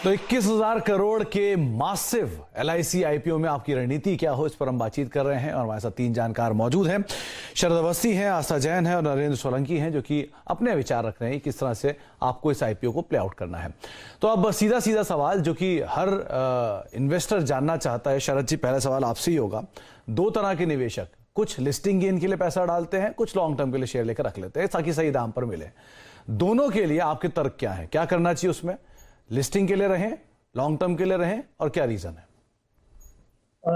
तो 21,000 करोड़ के massive LIC IPO में आपकी रणनीति क्या हो, इस पर हम बातचीत कर रहे हैं और हमारे साथ तीन जानकार मौजूद हैं। शरद अवस्थी हैं, आस्था जैन है और नरेंद्र सोलंकी हैं, जो कि अपने विचार रख रहे हैं किस तरह से आपको इस IPO को प्ले आउट करना है। तो अब सीधा सीधा सवाल जो कि हर इन्वेस्टर जानना चाहता है। शरद जी, पहला सवाल आपसे ही होगा। दो तरह के निवेशक, कुछ लिस्टिंग गेन के लिए पैसा डालते हैं, कुछ लॉन्ग टर्म के लिए शेयर लेकर रख लेते हैं ताकि सही दाम पर मिले। दोनों के लिए आपके तर्क क्या है? क्या करना चाहिए उसमें? लिस्टिंग के लिए रहें, लॉन्ग टर्म के लिए रहें, और क्या रीजन है?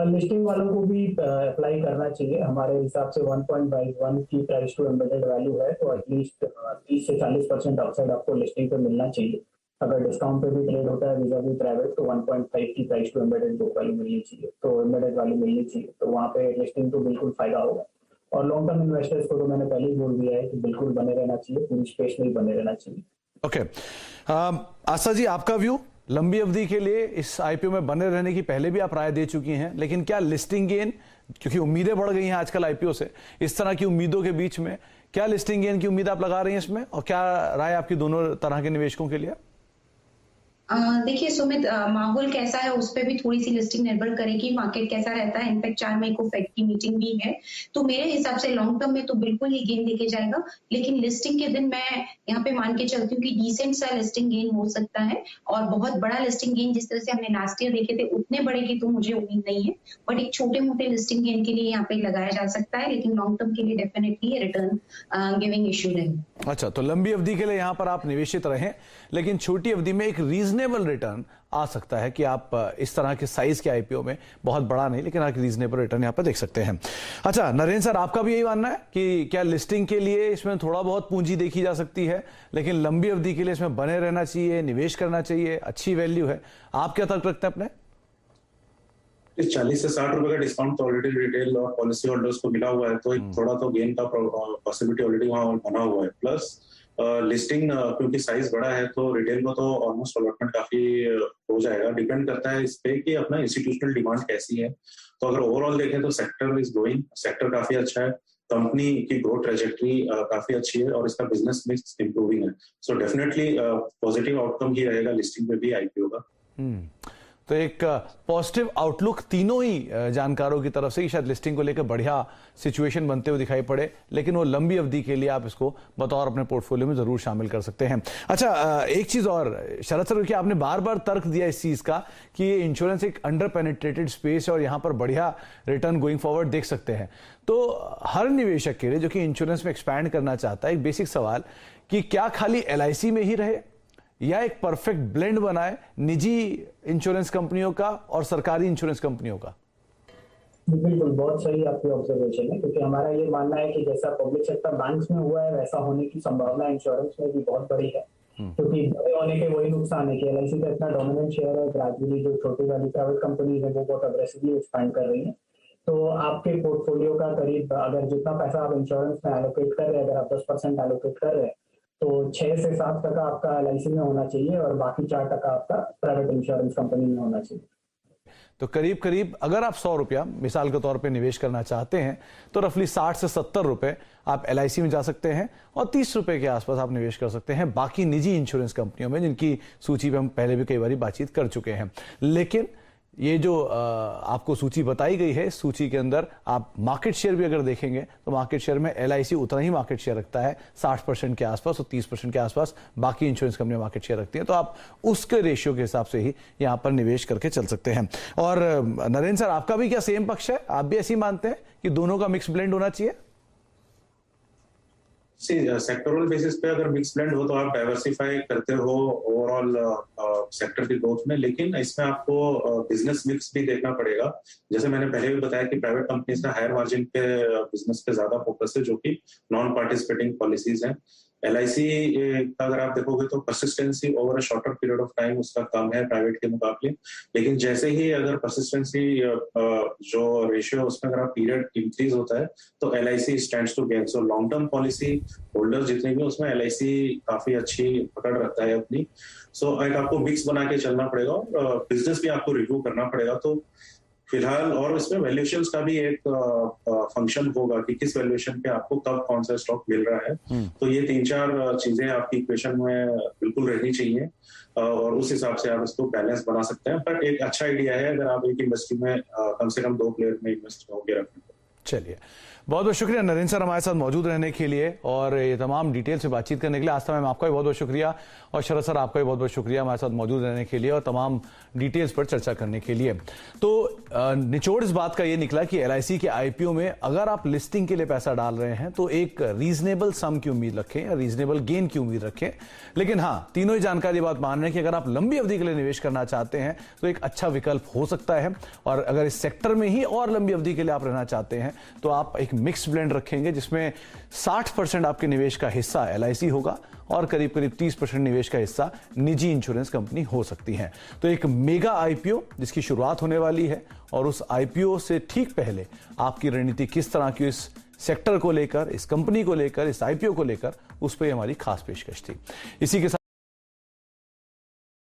लिस्टिंग वालों को भी अप्लाई करना चाहिए। हमारे हिसाब से 1.51 की प्राइस टू एम्बेडेड वैल्यू है, तो एटलीस्ट 30 से 40% अपसाइड आपको लिस्टिंग पे मिलना चाहिए। अगर डिस्काउंट पे भी ट्रेड होता है vis-a-vis प्राइवेट, तो 1.5 की price to embedded book value मिलनी चाहिए, तो एम्बेडेड वैल्यू मिलनी चाहिए, तो वहाँ पे लिस्टिंग तो बिल्कुल फायदा होगा। और लॉन्ग टर्म इन्वेस्टर्स को तो मैंने पहले ही बोल दिया है कि बिल्कुल बने रहना चाहिए, पूरी स्पेस में ही बने रहना चाहिए। ओके, आस्था जी, आपका व्यू? लंबी अवधि के लिए इस IPO में बने रहने की पहले भी आप राय दे चुकी हैं, लेकिन क्या लिस्टिंग गेन, क्योंकि उम्मीदें बढ़ गई हैं आजकल IPO से, इस तरह की उम्मीदों के बीच में क्या लिस्टिंग गेन की उम्मीद आप लगा रही हैं इसमें, और क्या राय आपकी दोनों तरह के निवेशकों के लिए? देखिए सुमित, माहौल कैसा है उस पर भी थोड़ी सी लिस्टिंग निर्भर करेगी, मार्केट कैसा रहता है। इनफैक्ट 4 मई को फेड की मीटिंग भी है, तो मेरे हिसाब से लॉन्ग टर्म में तो बिल्कुल ही गेन देके जाएगा, लेकिन लिस्टिंग के दिन मैं यहाँ पे मान के चलती हूँ कि डिसेंट सा लिस्टिंग गेन हो सकता है। और बहुत बड़ा लिस्टिंग गेन जिस तरह से हमने लास्ट ईयर देखे थे उतने बड़े की तो मुझे उम्मीद नहीं है, बट एक छोटे मोटे लिस्टिंग गेन के लिए यहाँ पे लगाया जा सकता है, लेकिन लॉन्ग टर्म के लिए डेफिनेटली रिटर्न गिविंग इश्यू रहेगा। अच्छा, तो लंबी अवधि के लिए यहाँ पर आप निवेशित रहें, लेकिन छोटी अवधि में एक रीजनेबल रिटर्न आ सकता है कि आप इस तरह के साइज के IPO में, बहुत बड़ा नहीं लेकिन आप रीजनेबल रिटर्न यहाँ पर देख सकते हैं। अच्छा नरेंद्र सर, आपका भी यही मानना है कि क्या लिस्टिंग के लिए इसमें थोड़ा बहुत पूंजी देखी जा सकती है, लेकिन लंबी अवधि के लिए इसमें बने रहना चाहिए, निवेश करना चाहिए, अच्छी वैल्यू है? आप क्या तर्क रखते हैं अपने? 40 से 60 रुपए का डिस्काउंट तो ऑलरेडी रिटेल और पॉलिसी होल्डर्स को मिला हुआ है, तो एक थोड़ा तो गेन का पॉसिबिलिटी ऑलरेडी वहां बना हुआ है। प्लस लिस्टिंग क्योंकि साइज बड़ा है, तो रिटेल को तो ऑलमोस्ट अलॉटमेंट काफी हो जाएगा। डिपेंड करता है इस पे कि अपना इंस्टीट्यूशनल डिमांड कैसी है। तो अगर ओवरऑल देखें तो सेक्टर इज ग्रोइंग, सेक्टर काफी अच्छा है, कंपनी की ग्रोथ ट्रेजेक्टरी काफी अच्छी है और इसका बिजनेस मिक्स इंप्रूविंग है। सो डेफिनेटली पॉजिटिव आउटकम ही रहेगा लिस्टिंग में भी IPO का। तो एक पॉजिटिव आउटलुक तीनों ही जानकारों की तरफ से कि शायद लिस्टिंग को लेकर बढ़िया सिचुएशन बनते हुए दिखाई पड़े, लेकिन वो लंबी अवधि के लिए आप इसको बतौर अपने पोर्टफोलियो में जरूर शामिल कर सकते हैं। अच्छा, एक चीज और शरद सर, कि आपने बार बार तर्क दिया इस चीज का कि ये इंश्योरेंस एक अंडर पेनिट्रेटेड स्पेस है और यहां पर बढ़िया रिटर्न गोइंग फॉरवर्ड देख सकते हैं। तो हर निवेशक के लिए जो कि इंश्योरेंस में एक्सपैंड करना चाहता है, एक बेसिक सवाल कि क्या खाली LIC में ही रहे या एक परफेक्ट ब्लेंड बनाए निजी इंश्योरेंस कंपनियों का और सरकारी इंश्योरेंस कंपनियों का? बिल्कुल, बहुत सही आपकी ऑब्जर्वेशन है, क्योंकि हमारा ये मानना है कि जैसा पब्लिक सेक्टर बैंक्स में हुआ है, वैसा होने की संभावना इंश्योरेंस में भी बहुत बड़ी है। क्योंकि बड़े होने के वही नुकसान है कि LIC का इतना डोमिनेंट शेयर है, ग्रेजुअली जो छोटी वाली प्राइवेट कंपनी है वो बहुत अग्रेसिवली एक्सपैंड कर रही है। तो आपके पोर्टफोलियो का करीब, अगर जितना पैसा आप इंश्योरेंस में एलोकेट कर रहे हैं, अगर आप 10% एलोकेट कर रहे हैं, तो 6 से 7% आपका LIC में होना चाहिए और बाकी 4% आपका प्राइवेट इंश्योरेंस कंपनी में होना चाहिए। तो करीब करीब अगर आप 100 रुपया मिसाल के तौर पे निवेश करना चाहते हैं, तो रफली 60 से 70 रुपए आप LIC में जा सकते हैं और 30 रुपए के आसपास आप निवेश कर सकते हैं बाकी निजी इंश्योरेंस कंपनियों में, जिनकी सूची पे हम पहले भी कई बार बातचीत कर चुके हैं। लेकिन ये जो आपको सूची बताई गई है, इस सूची के अंदर आप मार्केट शेयर भी अगर देखेंगे तो मार्केट शेयर में LIC उतना ही मार्केट शेयर रखता है, 60% के आसपास, और 30% के आसपास बाकी इंश्योरेंस कंपनियां मार्केट शेयर रखती हैं। तो आप उसके रेशियो के हिसाब से ही यहां पर निवेश करके चल सकते हैं। और नरेंद्र सर, आपका भी क्या सेम पक्ष है? आप भी ऐसे ही मानते हैं कि दोनों का मिक्स ब्लेंड होना चाहिए? सेक्टरल बेसिस पे अगर मिक्स ब्लेंड हो तो आप डाइवर्सिफाई करते हो ओवरऑल सेक्टर की ग्रोथ में, लेकिन इसमें आपको बिजनेस मिक्स भी देखना पड़ेगा। जैसे मैंने पहले भी बताया कि प्राइवेट कंपनीज का हायर मार्जिन पे बिजनेस पे ज्यादा फोकस है, जो कि नॉन पार्टिसिपेटिंग पॉलिसीज हैं। LIC का अगर आप देखोगे तो persistency over a shorter period of time उसका कम है प्राइवेट के मुकाबले, लेकिन जैसे ही अगर परसिस्टेंसी जो रेशियो है उसमें अगर आप पीरियड इंक्रीज होता है तो LIC stands to gain. So long term policy holder जितने भी उसमें LIC काफी अच्छी पकड़ रखता है अपनी। सो एक आपको मिक्स बना के चलना पड़ेगा और बिजनेस भी आपको रिव्यू करना पड़ेगा। तो फिलहाल, और इसमें वैल्यूएशंस का भी एक फंक्शन होगा कि किस वैल्यूएशन पे आपको कब कौन सा स्टॉक मिल रहा है। तो ये 3-4 चीजें आपकी इक्वेशन में बिल्कुल रहनी चाहिए और उस हिसाब से आप इसको बैलेंस बना सकते हैं। पर एक अच्छा आइडिया है अगर आप एक इंडस्ट्री में कम से कम 2 प्लेयर में इन्वेस्ट होकर रखें। चलिए, बहुत बहुत शुक्रिया नरेंद्र सर हमारे साथ मौजूद रहने के लिए और ये तमाम डिटेल से बातचीत करने के लिए। आस्था मैम आपका भी बहुत बहुत शुक्रिया और शरद सर आपका भी बहुत बहुत शुक्रिया हमारे साथ मौजूद रहने के लिए और तमाम डिटेल्स पर चर्चा करने के लिए। तो निचोड़ इस बात का ये निकला कि एलआईसी के आईपीओ में अगर आप लिस्टिंग के लिए पैसा डाल रहे हैं तो एक रीजनेबल सम की उम्मीद रखें या रीजनेबल गेन की उम्मीद रखें। लेकिन हाँ, तीनों ही जानकारी बात मान रहे हैं कि अगर आप लंबी अवधि के लिए निवेश करना चाहते हैं तो एक अच्छा विकल्प हो सकता है। और अगर इस सेक्टर में ही और लंबी अवधि के लिए आप रहना चाहते हैं तो आप एक मिक्स ब्लेंड रखेंगे जिसमें 60% आपके निवेश का हिस्सा एलआईसी होगा और करीब करीब 30% निवेश का हिस्सा निजी इंश्योरेंस कंपनी हो सकती है। तो एक मेगा आईपीओ जिसकी शुरुआत होने वाली है और उस आईपीओ से ठीक पहले आपकी रणनीति किस तरह की इस सेक्टर को लेकर, इस कंपनी को लेकर, इस आईपीओ को लेकर, उस पर हमारी खास पेशकश थी। इसी के साथ